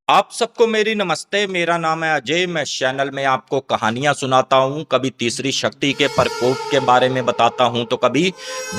आप सबको मेरी नमस्ते। मेरा नाम है अजय। मैं इस चैनल में आपको कहानियां सुनाता हूं, कभी तीसरी शक्ति के प्रकोप के बारे में बताता हूं तो कभी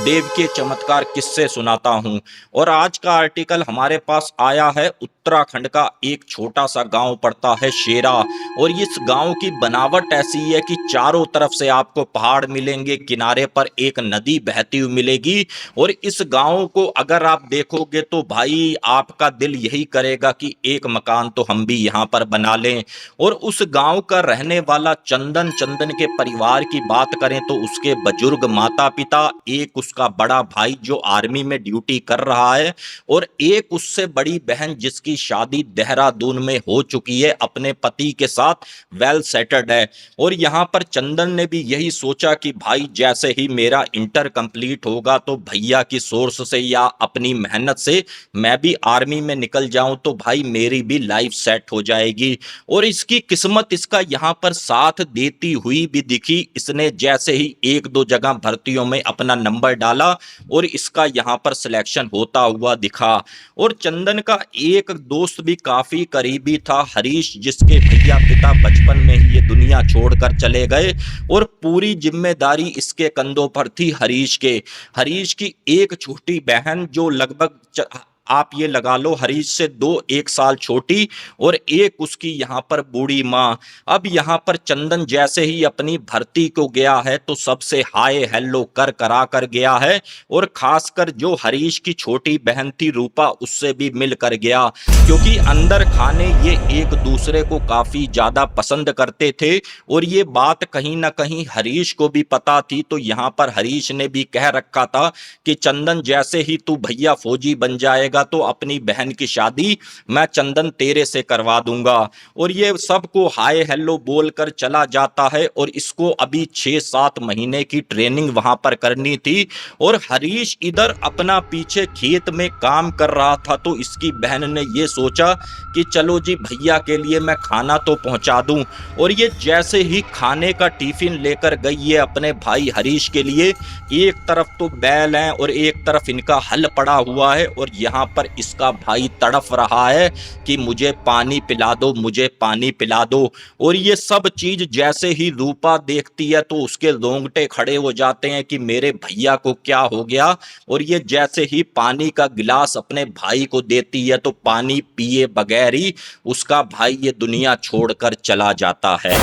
देव के चमत्कार किस्से सुनाता हूं। और आज का आर्टिकल हमारे पास आया है उत्तराखंड का एक छोटा सा गांव पड़ता है शेरा। और इस गांव की बनावट ऐसी है कि चारों तरफ से आपको पहाड़ मिलेंगे, किनारे पर एक नदी बहती हुई मिलेगी। और इस गांव को अगर आप देखोगे तो भाई आपका दिल यही करेगा कि एक मकान तो हम भी यहाँ पर बना लें। और उस गांव का रहने वाला चंदन के परिवार की बात करें तो उसके बुजुर्ग माता पिता, एक उसका बड़ा भाई जो आर्मी में ड्यूटी कर रहा है, और एक उससे बड़ी बहन जिसकी शादी देहरादून में हो चुकी है, अपने पति के साथ वेल सेटल्ड है। और यहाँ पर चंदन ने भी यही सोचा कि भाई जैसे ही मेरा इंटर कंप्लीट होगा तो भैया की सोर्स से या अपनी मेहनत से मैं भी आर्मी में निकल जाऊं तो भाई मेरी भी लाइफ सेट हो जाएगी। और इसकी किस्मत इसका यहाँ पर साथ देती हुई भी दिखी। इसने जैसे ही एक दो जगह भर्तियों में अपना नंबर डाला और इसका यहाँ पर सिलेक्शन होता हुआ दिखा। और चंदन का एक दोस्त भी काफी करीबी था, हरीश, जिसके भैया पिता बचपन में ही ये दुनिया छोड़कर चले गए और पूरी जिम्मेदारी इसके कंधों पर थी हरीश की एक छोटी बहन जो लगभग आप ये लगा लो हरीश से 1 साल छोटी, और एक उसकी यहाँ पर बूढ़ी माँ। अब यहाँ पर चंदन जैसे ही अपनी भर्ती को गया है तो सबसे हाय हेलो कर करा कर गया है। और खासकर जो हरीश की छोटी बहन थी रूपा, उससे भी मिल कर गया, क्योंकि अंदर खाने ये एक दूसरे को काफी ज्यादा पसंद करते थे। और ये बात कहीं ना कहीं हरीश को भी पता थी। तो यहाँ पर हरीश ने भी कह रखा था कि चंदन जैसे ही तू भैया फौजी बन जाएगा तो अपनी बहन की शादी मैं चंदन तेरे से करवा दूंगा। और ये सबको हाय हेलो बोलकर चला जाता है। और इसको अभी 6-7 महीने की ट्रेनिंग वहां पर करनी थी। और हरीश इधर अपना पीछे खेत में काम कर रहा था। तो इसकी बहन ने ये सोचा कि चलो जी भैया के लिए मैं खाना तो पहुंचा दूं। और ये जैसे ही खाने का टिफिन लेकर गई है अपने भाई हरीश के लिए, एक तरफ तो बैल है और एक तरफ इनका हल पड़ा हुआ है। और यहाँ पर इसका भाई तड़फ रहा है कि मुझे पानी पिला दो, मुझे पानी पिला दो। और ये सब चीज जैसे ही रूपा देखती है तो उसके रोंगटे खड़े हो जाते हैं कि मेरे भैया को क्या हो गया। और ये जैसे ही पानी का गिलास अपने भाई को देती है तो पानी पिए बगैर ही उसका भाई ये दुनिया छोड़कर चला जाता है।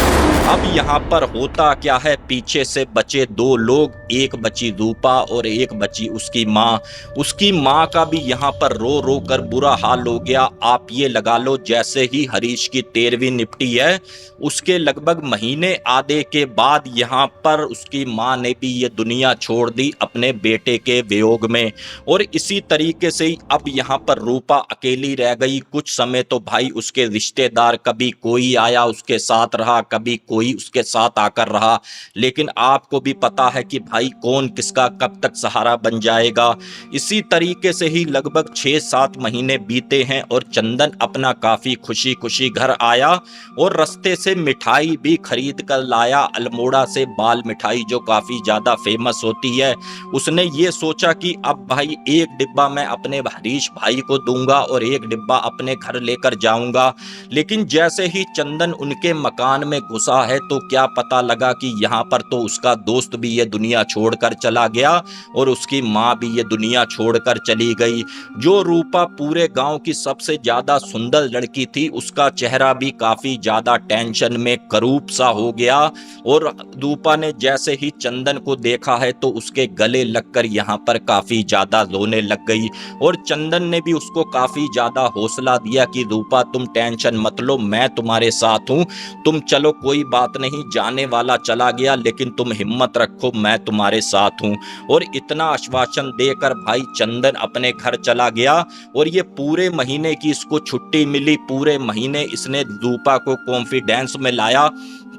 अब यहाँ पर होता क्या है, पीछे से बचे 2 लोग, एक बची रूपा और एक बची उसकी माँ का भी यहाँ पर रो रो कर बुरा हाल हो गया। आप ये लगा लो जैसे ही हरीश की 13वीं निपटी है उसके लगभग महीने आधे के बाद यहाँ पर उसकी माँ ने भी ये दुनिया छोड़ दी अपने बेटे के वियोग में। और इसी तरीके से ही अब यहाँ पर रूपा अकेली रह गई। कुछ समय तो भाई उसके रिश्तेदार, कभी कोई आया उसके साथ रहा, कभी कोई उसके साथ आकर रहा, लेकिन आपको भी पता है कि भाई कौन किसका कब तक सहारा बन जाएगा। इसी तरीके से ही लगभग 6-7 महीने बीते हैं और चंदन अपना काफी खुशी खुशी घर आया और रास्ते से मिठाई भी खरीद कर लाया, अल्मोड़ा से बाल मिठाई जो काफी ज्यादा फेमस होती है। उसने ये सोचा कि अब भाई एक डिब्बा मैं अपने हरीश भाई को दूंगा और एक डिब्बा अपने घर लेकर जाऊंगा। लेकिन जैसे ही चंदन उनके मकान में घुसा है तो क्या पता लगा कि यहाँ पर तो उसका दोस्त भी ये दुनिया छोड़कर चला गया और उसकी माँ भी ये दुनिया छोड़कर चली गई। जो रूपा पूरे गांव की सबसे ज्यादा सुंदर लड़की थी, उसका चेहरा भी काफी ज्यादा टेंशन में करूप सा हो गया। और रूपा ने जैसे ही चंदन को देखा है तो उसके गले लगकर यहाँ पर काफी ज्यादा रोने लग गई। और चंदन ने भी उसको काफी ज्यादा हौसला दिया कि रूपा तुम टेंशन मत लो, मैं तुम्हारे साथ हूँ, तुम चलो कोई बात नहीं, जाने वाला चला गया लेकिन तुम हिम्मत रखो, मैं तुम्हारे साथ हूँ। और इतना आश्वासन देकर भाई चंदन अपने घर चला गया। और ये पूरे महीने की इसको छुट्टी मिली। पूरे महीने इसने रूपा को कॉन्फिडेंस में लाया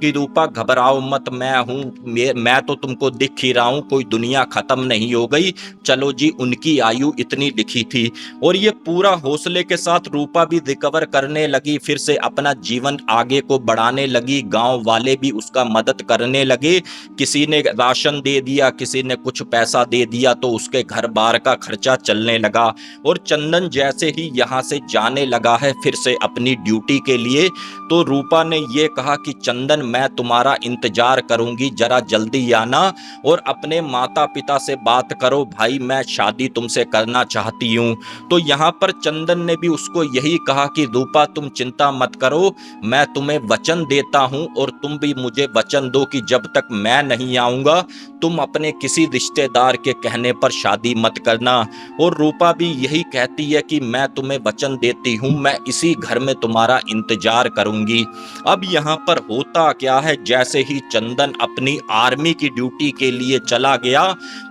कि रूपा घबराओ मत, मैं हूँ, मैं तो तुमको दिख ही रहा हूँ, कोई दुनिया खत्म नहीं हो गई। चलो जी, उनकी आयु इतनी लिखी थी। और ये पूरा हौसले के साथ रूपा भी रिकवर करने लगी, फिर से अपना जीवन आगे को बढ़ाने लगी। गांव वाले भी उसका मदद करने लगे, किसी ने राशन दे दिया, किसी ने कुछ पैसा दे दिया, तो उसके घर बार का खर्चा चलने लगा। और चंदन जैसे ही यहाँ से जाने लगा है फिर से अपनी ड्यूटी के लिए, तो रूपा ने ये कहा कि चंदन, मैं तुम्हारा इंतजार करूंगी, जरा जल्दी आना और अपने माता पिता से बात करो, भाई मैं शादी तुमसे करना चाहती हूँ। तो यहाँ पर चंदन ने भी उसको यही कहा कि रूपा तुम चिंता मत करो, मैं तुम्हें वचन देता हूँ और तुम भी मुझे वचन दो कि जब तक मैं नहीं आऊँगा तुम अपने किसी रिश्तेदार के कहने पर शादी मत करना। और रूपा भी यही कहती है कि मैं तुम्हें वचन देती हूँ, मैं इसी घर में तुम्हारा इंतजार करूंगी। अब यहाँ पर होता क्या है, जैसे ही चंदन अपनी आर्मी की ड्यूटी के लिए चला गया,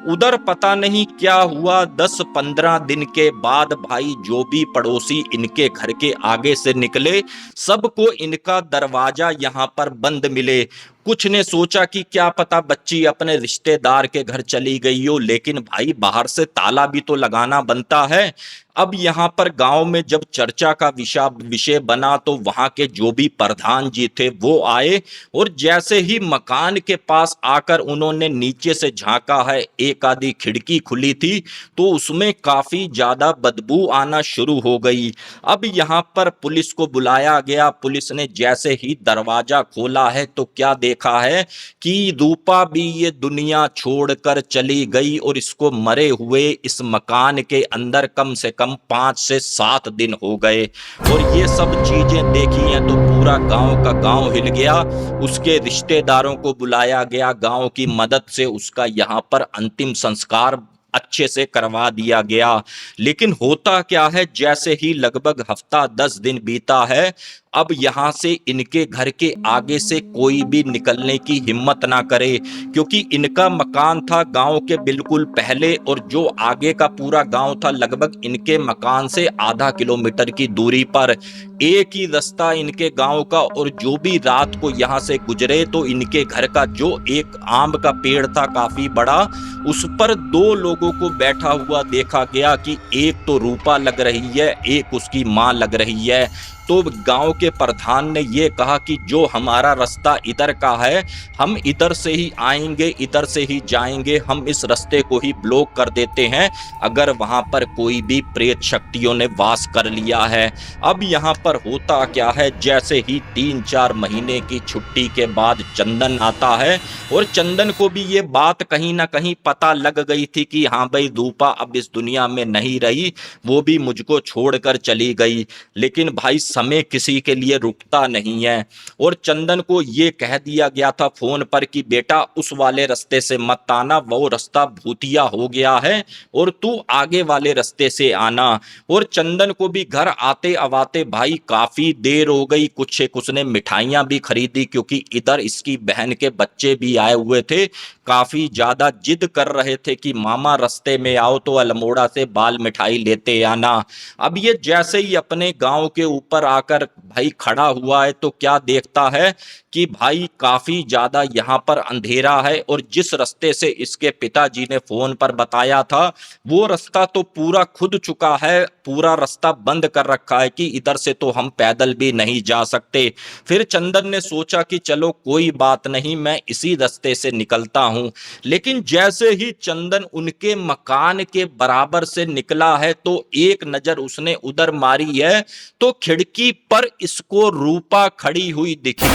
उधर पता नहीं क्या हुआ, 10-15 दिन के बाद भाई जो भी पड़ोसी इनके घर के आगे से निकले, सबको इनका दरवाजा यहाँ पर बंद मिले। कुछ ने सोचा कि क्या पता बच्ची अपने रिश्तेदार के घर चली गई हो, लेकिन भाई बाहर से ताला भी तो लगाना बनता है। अब यहाँ पर गांव में जब चर्चा का विषय बना, तो वहां के जो भी प्रधान जी थे वो आए, और जैसे ही मकान के पास आकर उन्होंने नीचे से झांका है, एक आधी खिड़की खुली थी तो उसमें काफी ज्यादा बदबू आना शुरू हो गई। अब यहाँ पर पुलिस को बुलाया गया। पुलिस ने जैसे ही दरवाजा खोला है तो क्या देखा है कि रूपा भी ये दुनिया छोड़कर चली गई, और इसको मरे हुए इस मकान के अंदर कम से कम 5 से 7 दिन हो गए। और ये सब चीजें देखी हैं तो पूरा गांव का गांव हिल गया। उसके रिश्तेदारों को बुलाया गया, गांव की मदद से उसका यहाँ पर अंतिम संस्कार अच्छे से करवा दिया गया। लेकिन होता क्या है, जैसे ही लगभग हफ्ता 10 दिन बीता है, अब यहां से इनके घर के आगे से कोई भी निकलने की हिम्मत ना करे, क्योंकि इनका मकान था गांव के बिल्कुल पहले, और जो आगे का पूरा गांव था लगभग इनके मकान से आधा किलोमीटर की दूरी पर। एक ही रास्ता इनके गांव का, और जो भी रात को यहां से गुजरे तो इनके घर का जो एक आम का पेड़ था काफी बड़ा, उस पर 2 लोगों को बैठा हुआ देखा गया कि एक तो रूपा लग रही है, एक उसकी मां लग रही है। तो गांव के प्रधान ने ये कहा कि जो हमारा रास्ता इधर का है, हम इधर से ही आएंगे, इधर से ही जाएंगे, हम इस रास्ते को ही ब्लॉक कर देते हैं अगर वहां पर कोई भी प्रेत शक्तियों ने वास कर लिया है। अब यहाँ पर होता क्या है, जैसे ही 3-4 महीने की छुट्टी के बाद चंदन आता है, और चंदन को भी ये बात कहीं ना कहीं पता लग गई थी कि हाँ भाई रूपा अब इस दुनिया में नहीं रही, वो भी मुझको छोड़कर चली गई। लेकिन भाई समय किसी के लिए रुकता नहीं है, और चंदन को ये कह दिया गया था फोन पर कि बेटा उस वाले रास्ते से मत आना, वो रास्ता भूतिया हो गया है, और तू आगे वाले रास्ते से आना। और चंदन को भी घर आते आवाते भाई काफी देर हो गई। कुछ उसने मिठाइयां भी खरीदी, क्योंकि इधर इसकी बहन के बच्चे भी आए हुए थे, काफी ज्यादा जिद कर रहे थे कि मामा रास्ते में आओ तो अल्मोड़ा से बाल मिठाई लेते आना। अब ये जैसे ही अपने गांव के ऊपर आकर भाई खड़ा हुआ है तो क्या देखता है कि भाई काफी ज्यादा यहाँ पर अंधेरा है, और जिस रास्ते से इसके पिताजी ने फोन पर बताया था वो रास्ता तो पूरा खुद चुका है, पूरा रास्ता बंद कर रखा है कि इधर से तो हम पैदल भी नहीं जा सकते। फिर चंदन ने सोचा कि चलो कोई बात नहीं, मैं इसी रास्ते से निकलता हूं। लेकिन जैसे ही चंदन उनके मकान के बराबर से निकला है तो एक नजर उसने उधर मारी है तो खिड़की पर इसको रूपा खड़ी हुई दिखी।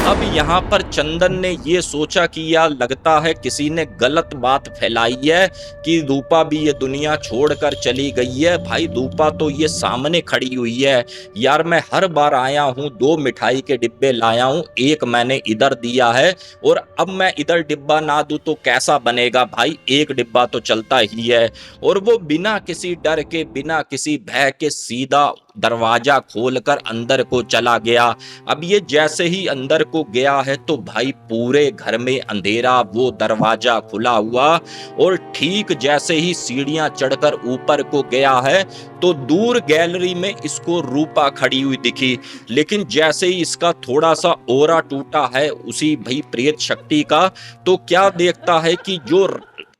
अब यहाँ पर चंदन ने ये सोचा कि यार लगता है किसी ने गलत बात फैलाई है कि रूपा भी ये दुनिया छोड़कर चली गई है। भाई रूपा तो ये सामने खड़ी हुई है यार, मैं हर बार आया हूँ 2 मिठाई के डिब्बे लाया हूँ, एक मैंने इधर दिया है, और अब मैं इधर डिब्बा ना दूं तो कैसा बनेगा भाई, एक डिब्बा तो चलता ही है। और वो बिना किसी डर के, बिना किसी भय के सीधा दरवाजा खोलकर अंदर को चला गया। अब ये जैसे ही अंदर को गया है तो भाई पूरे घर में अंधेरा, वो दरवाजा खुला हुआ, और ठीक जैसे ही सीढ़ियां चढ़कर ऊपर को गया है तो दूर गैलरी में इसको रूपा खड़ी हुई दिखी। लेकिन जैसे ही इसका थोड़ा सा ओरा टूटा है उसी भाई प्रेत शक्ति का, तो क्या देखता है कि जो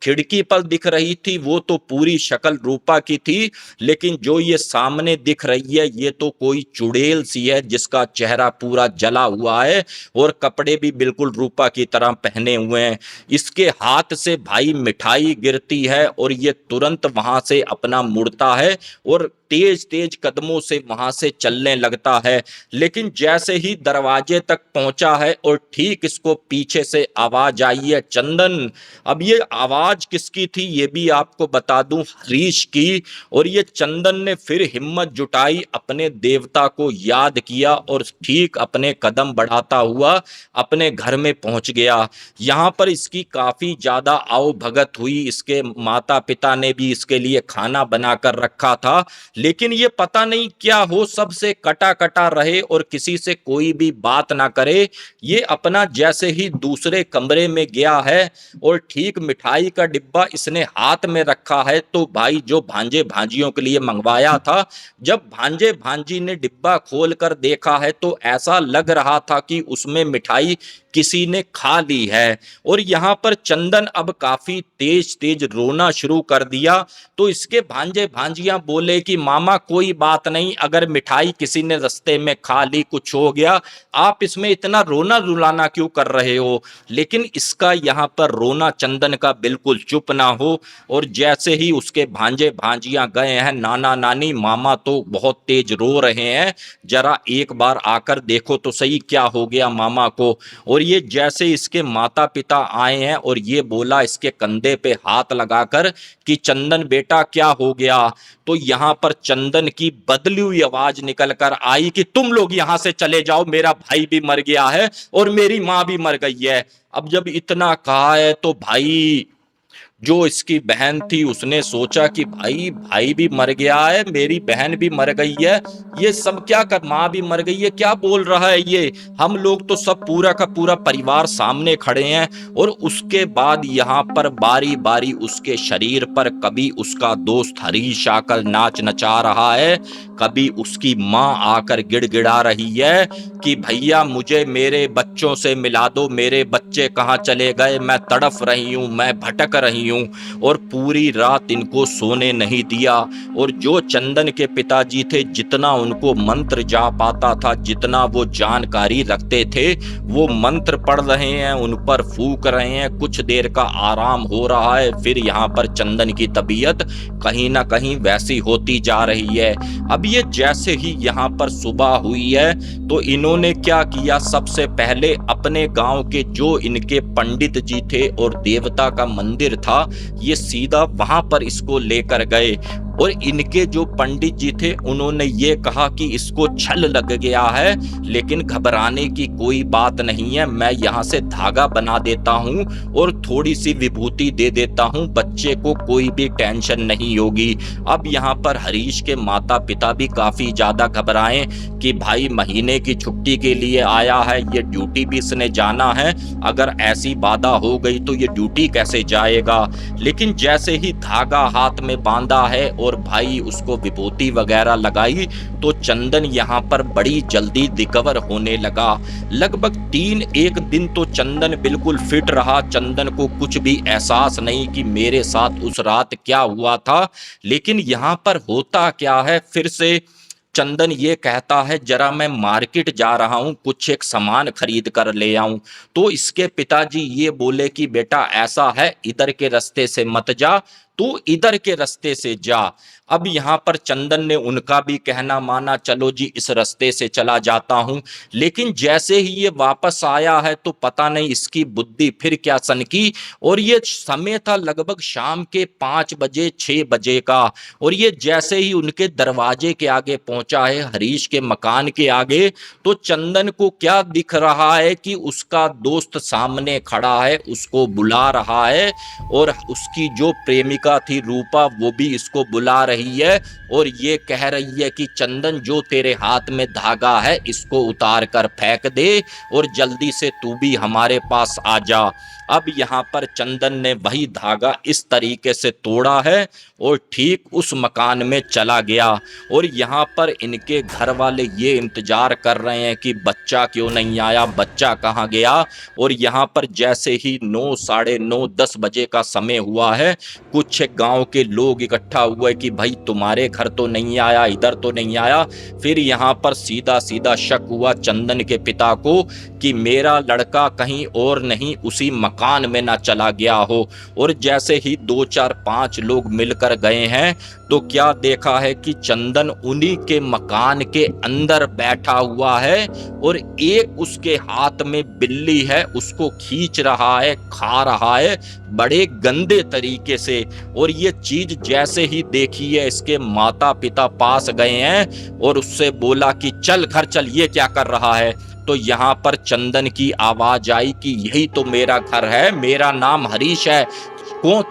खिड़की पर दिख रही थी वो तो पूरी शक्ल रूपा की थी, लेकिन जो ये सामने दिख रही है ये तो कोई चुड़ैल सी है जिसका चेहरा पूरा जला हुआ है और कपड़े भी बिल्कुल रूपा की तरह पहने हुए हैं। इसके हाथ से भाई मिठाई गिरती है और ये तुरंत वहां से अपना मुड़ता है और तेज तेज कदमों से वहां से चलने लगता है। लेकिन जैसे ही दरवाजे तक पहुंचा है और ठीक इसको पीछे से आवाज आई है, चंदन। अब ये आवाज किसकी थी ये भी आपको बता दूं, हरीश की। और ये चंदन ने फिर हिम्मत जुटाई, अपने देवता को याद किया और ठीक अपने कदम बढ़ाता हुआ अपने घर में पहुंच गया। यहाँ पर इसकी काफी ज्यादा आओ भगत हुई। इसके माता पिता ने भी इसके लिए खाना बनाकर रखा था, लेकिन ये पता नहीं क्या हो, सबसे कटा कटा रहे और किसी से कोई भी बात ना करे। ये अपना जैसे ही दूसरे कमरे में गया है और ठीक मिठाई का डिब्बा इसने हाथ में रखा है, तो भाई जो भांजे भांजियों के लिए मंगवाया था, जब भांजे भांजी ने डिब्बा खोलकर देखा है तो ऐसा लग रहा था कि उसमें मिठाई किसी ने खा ली है। और यहाँ पर चंदन अब काफी तेज तेज रोना शुरू कर दिया। तो इसके भांजे भांजियां बोले कि मामा कोई बात नहीं, अगर मिठाई किसी ने रास्ते में खा ली, कुछ हो गया, आप इसमें इतना रोना रुलाना क्यों कर रहे हो। लेकिन इसका यहाँ पर रोना चंदन का बिल्कुल चुप ना हो। और जैसे ही उसके भांजे भांजियां गए हैं, नाना नानी मामा तो बहुत तेज रो रहे हैं, जरा एक बार आकर देखो तो सही क्या हो गया मामा को। और ये जैसे इसके माता पिता आए हैं और ये बोला इसके कंधे पे हाथ लगाकर कि चंदन बेटा क्या हो गया, तो यहाँ पर चंदन की बदली हुई आवाज निकल कर आई कि तुम लोग यहाँ से चले जाओ, मेरा भाई भी मर गया है और मेरी माँ भी मर गई है। अब जब इतना कहा है तो भाई जो इसकी बहन थी उसने सोचा कि भाई भाई भी मर गया है, मेरी बहन भी मर गई है, ये सब क्या कर, माँ भी मर गई है, क्या बोल रहा है ये, हम लोग तो सब पूरा का पूरा परिवार सामने खड़े हैं। और उसके बाद यहाँ पर बारी बारी उसके शरीर पर कभी उसका दोस्त हरीश आकर नाच नचा रहा है, कभी उसकी माँ आकर गिड़गिड़ा रही है कि भैया मुझे मेरे बच्चों से मिला दो, मेरे बच्चे कहाँ चले गए, मैं तड़फ रही हूँ, मैं भटक रही हूँ। और पूरी रात इनको सोने नहीं दिया। और जो चंदन के पिताजी थे, जितना उनको मंत्र जा पाता था, जितना वो जानकारी रखते थे, वो मंत्र पढ़ रहे हैं, उन पर फूंक रहे हैं, कुछ देर का आराम हो रहा है, फिर यहाँ पर चंदन की तबीयत कहीं ना कहीं वैसी होती जा रही है। अब ये जैसे ही यहाँ पर सुबह हुई है तो इन्होंने क्या किया, सबसे पहले अपने गांव के जो इनके पंडित जी थे और देवता का मंदिर था, ये सीधा वहां पर इसको लेकर गए। और इनके जो पंडित जी थे उन्होंने ये कहा कि इसको छल लग गया है, लेकिन घबराने की कोई बात नहीं है, मैं यहाँ से धागा बना देता हूँ और थोड़ी सी विभूति दे देता हूँ, बच्चे को कोई भी टेंशन नहीं होगी। अब यहाँ पर हरीश के माता पिता भी काफी ज्यादा घबराए कि भाई महीने की छुट्टी के लिए आया है, ये ड्यूटी भी इसने जाना है, अगर ऐसी बाधा हो गई तो ये ड्यूटी कैसे जाएगा। लेकिन जैसे ही धागा हाथ में बांधा है और भाई उसको विभूति वगैरह लगाई, तो चंदन यहाँ पर बड़ी जल्दी रिकवर होने लगा। लगभग 3-1 दिन तो चंदन बिल्कुल फिट रहा, चंदन को कुछ भी एहसास नहीं कि मेरे साथ उस रात क्या हुआ था। लेकिन यहाँ पर होता क्या है, फिर से चंदन ये कहता है जरा मैं मार्केट जा रहा हूँ, कुछ एक सामान खरीद कर ले आऊं। तो इसके पिताजी ये बोले कि बेटा ऐसा है, इधर के रास्ते से मत जा, तू इधर के रास्ते से जा। अब यहाँ पर चंदन ने उनका भी कहना माना, चलो जी इस रास्ते से चला जाता हूँ। लेकिन जैसे ही ये वापस आया है तो पता नहीं इसकी बुद्धि फिर क्या सनकी, और ये समय था लगभग शाम के 5 बजे 6 बजे का। और ये जैसे ही उनके दरवाजे के आगे पहुंचा है, हरीश के मकान के आगे, तो चंदन को क्या दिख रहा है कि उसका दोस्त सामने खड़ा है, उसको बुला रहा है और उसकी जो प्रेमिका प्रेमिका थी रूपा, वो भी इसको बुला रही है और ये कह रही है कि चंदन, जो तेरे हाथ में धागा है इसको उतार कर फेंक दे और जल्दी से तू भी हमारे पास आ जा। अब यहाँ पर चंदन ने वही धागा इस तरीके से तोड़ा है और ठीक उस मकान में चला गया। और यहाँ पर इनके घर वाले ये इंतजार कर रहे हैं कि बच्चा क्यों नहीं आया, बच्चा कहाँ गया। और यहाँ पर जैसे ही 9, साढ़े 9, 10 बजे का समय हुआ है, कुछ गांव के लोग इकट्ठा हुए कि भाई तुम्हारे घर तो नहीं आया, इधर तो नहीं आया। फिर यहाँ पर सीधा सीधा शक हुआ चंदन के पिता को कि मेरा लड़का कहीं और नहीं उसी मकान में ना चला गया हो। और जैसे ही 2, 4, 5 लोग मिलकर गए हैं तो क्या देखा है कि चंदन उन्हीं के मकान के अंदर बैठा हुआ है और एक उसके हाथ में बिल्ली है, उसको खींच रहा है, खा रहा है बड़े गंदे तरीके से। और ये चीज जैसे ही देखी है, इसके माता पिता पास गए हैं और उससे बोला कि चल घर चल, ये क्या कर रहा है। तो यहाँ पर चंदन की आवाज आई कि यही तो मेरा घर है, मेरा नाम हरीश है। कौन,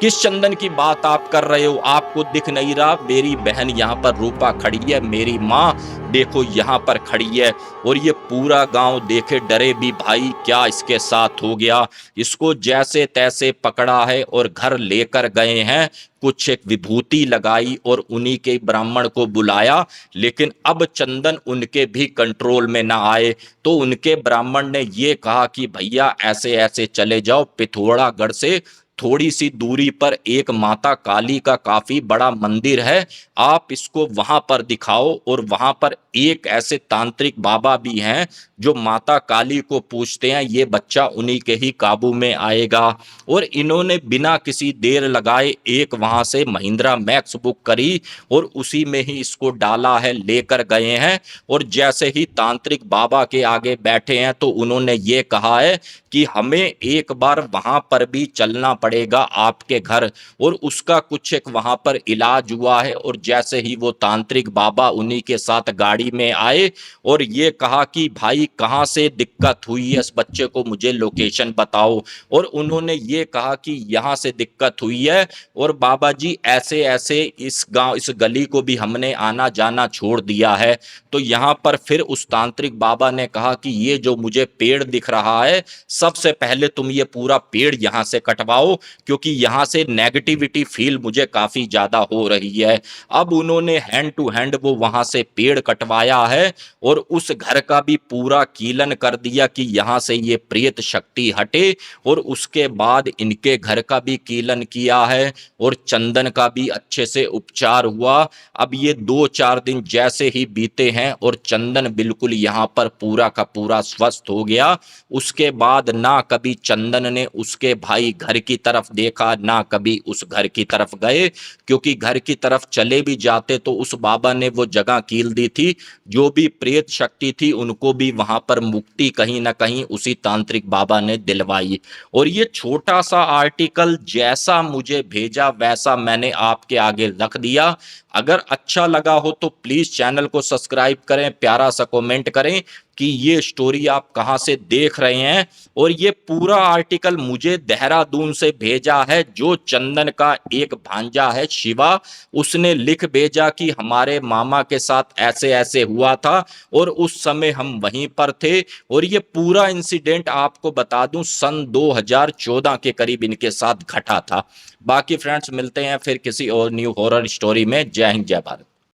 किस चंदन की बात आप कर रहे हो, आपको दिख नहीं रहा? मेरी बहन यहाँ पर रूपा खड़ी है, मेरी माँ देखो यहाँ पर खड़ी है। और ये पूरा गांव देखे डरे भी, भाई क्या इसके साथ हो गया। इसको जैसे तैसे पकड़ा है और घर लेकर गए हैं, कुछ एक विभूति लगाई और उन्हीं के ब्राह्मण को बुलाया। लेकिन अब चंदन उनके भी कंट्रोल में ना आए तो उनके ब्राह्मण ने ये कहा कि भैया ऐसे ऐसे चले जाओ, पिथौरागढ़ से थोड़ी सी दूरी पर एक माता काली का काफी बड़ा मंदिर है, आप इसको वहां पर दिखाओ। और वहां पर एक ऐसे तांत्रिक बाबा भी हैं जो माता काली को पूछते हैं, ये बच्चा उन्हीं के ही काबू में आएगा। और इन्होंने बिना किसी देर लगाए एक वहां से महिंद्रा मैक्स बुक करी और उसी में ही इसको डाला है, लेकर गए हैं। और जैसे ही तांत्रिक बाबा के आगे बैठे हैं तो उन्होंने ये कहा है कि हमें एक बार वहां पर भी चलना पड़ेगा आपके घर, और उसका कुछ एक वहां पर इलाज हुआ है। और जैसे ही वो तांत्रिक बाबा उन्हीं के साथ गाड़ी में आए और ये कहा कि भाई कहाँ से दिक्कत हुई है इस बच्चे को, मुझे लोकेशन बताओ। और उन्होंने ये कहा कि यहाँ से दिक्कत हुई है और बाबा जी ऐसे ऐसे इस गांव, इस गली को भी हमने आना जाना छोड़ दिया है। तो यहाँ पर फिर उस तांत्रिक बाबा ने कहा कि ये जो मुझे पेड़ दिख रहा है, सबसे पहले तुम ये पूरा पेड़ यहाँ से कटवाओ, क्योंकि यहाँ से नेगेटिविटी फील मुझे काफी ज्यादा हो रही है। अब उन्होंने हैंड टू हैंड वो वहां से पेड़ कटवाया है और उस घर का भी पूरा कीलन कर दिया कि यहाँ से ये प्रेत शक्ति हटे। और उसके बाद इनके घर का भी कीलन किया है और चंदन का भी अच्छे से उपचार हुआ। अब ये 2-4 दिन जैसे ही बीते हैं और चंदन बिल्कुल यहाँ पर पूरा का पूरा स्वस्थ हो गया। उसके बाद ना कभी चंदन ने उसके भाई घर की तरफ देखा, ना कभी उस घर की तरफ गए, क्योंकि घर की तरफ चले भी जाते तो उस बाबा ने वो जगह कील दी थी, जो भी प्रेत शक्ति थी उनको भी वहां पर मुक्ति कहीं ना कहीं उसी तांत्रिक बाबा ने दिलवाई। और ये छोटा सा आर्टिकल जैसा मुझे भेजा वैसा मैंने आपके आगे रख दिया। अगर अच्छा लगा हो तो प्लीज चैनल को सब्सक्राइब करें, प्यारा सा कमेंट करें कि ये स्टोरी आप कहां से देख रहे हैं। और ये पूरा आर्टिकल मुझे देहरादून से भेजा है, जो चंदन का एक भांजा है शिवा, उसने लिख भेजा कि हमारे मामा के साथ ऐसे ऐसे हुआ था और उस समय हम वहीं पर थे। और ये पूरा इंसिडेंट आपको बता दूं सन 2014 के करीब इनके साथ घटा था। बाकी फ्रेंड्स मिलते हैं फिर किसी और न्यू हॉरर स्टोरी में। जय हिंद, जय भारत।